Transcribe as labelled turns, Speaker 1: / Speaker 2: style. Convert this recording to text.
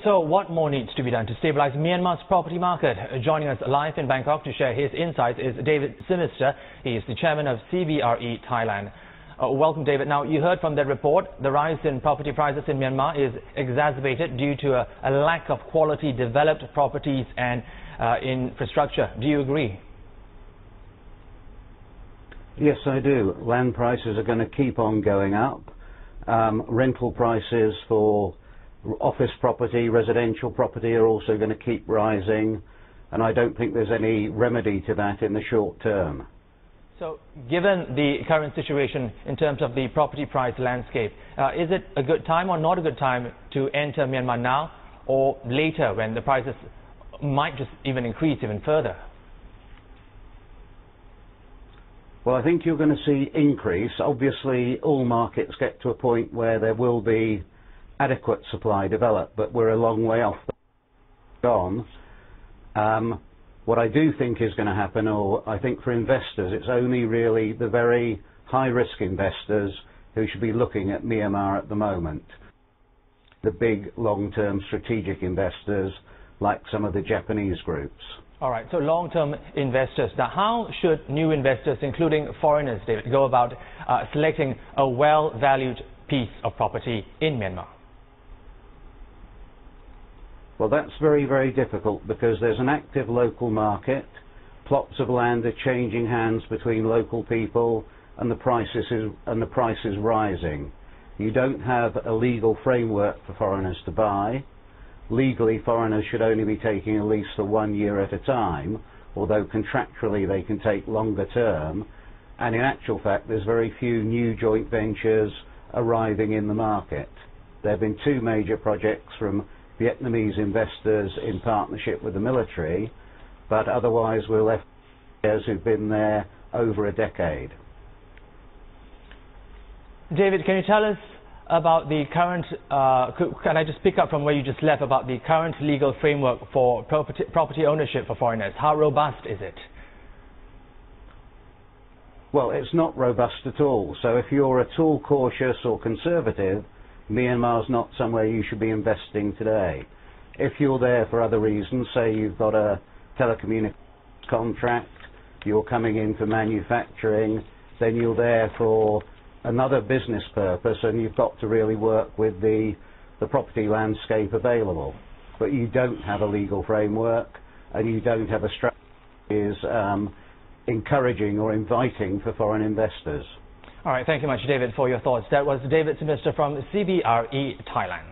Speaker 1: So what more needs to be done to stabilize Myanmar's property market? Joining us live in Bangkok to share his insights is David Simister. He is the chairman of CBRE Thailand. Welcome, David. Now, you heard from that report, the rise in property prices in Myanmar is exacerbated due to a lack of quality developed properties and infrastructure. Do you agree?
Speaker 2: Yes, I do. Land prices are going to keep on going up. Rental prices for office property, residential property are also going to keep rising, and I don't think there's any remedy to that in the short term.
Speaker 1: So, given the current situation in terms of the property price landscape, is it a good time or not a good time to enter Myanmar now or later when the prices might just even increase even further?
Speaker 2: Well, I think you're going to see increase. Obviously, all markets get to a point where there will be adequate supply developed, but we're a long way off gone. What I do think is going to happen, or I think for investors, it's only really the very high-risk investors who should be looking at Myanmar at the moment. The big long-term strategic investors, like some of the Japanese groups.
Speaker 1: All right, so long-term investors. Now, how should new investors, including foreigners, David, go about selecting a well-valued piece of property in Myanmar?
Speaker 2: Well, that's very, very difficult because there's an active local market. Plots of land are changing hands between local people, and the price is rising. You don't have a legal framework for foreigners to buy. Legally, foreigners should only be taking a lease for 1 year at a time, although contractually they can take longer term. And in actual fact, there's very few new joint ventures arriving in the market. There have been 2 major projects from Vietnamese investors in partnership with the military, but otherwise we're left with players who've been there over a decade.
Speaker 1: David, can you tell us about the current, can I just pick up from where you just left, about the current legal framework for property ownership for foreigners? How robust is it?
Speaker 2: Well, it's not robust at all. So if you're at all cautious or conservative, Myanmar's not somewhere you should be investing today. If you're there for other reasons, say you've got a telecommunications contract, you're coming in for manufacturing, then you're there for another business purpose, and you've got to really work with the property landscape available. But you don't have a legal framework, and you don't have a strategy that is encouraging or inviting for foreign investors.
Speaker 1: All right, thank you much, David, for your thoughts. That was David Simister from CBRE Thailand.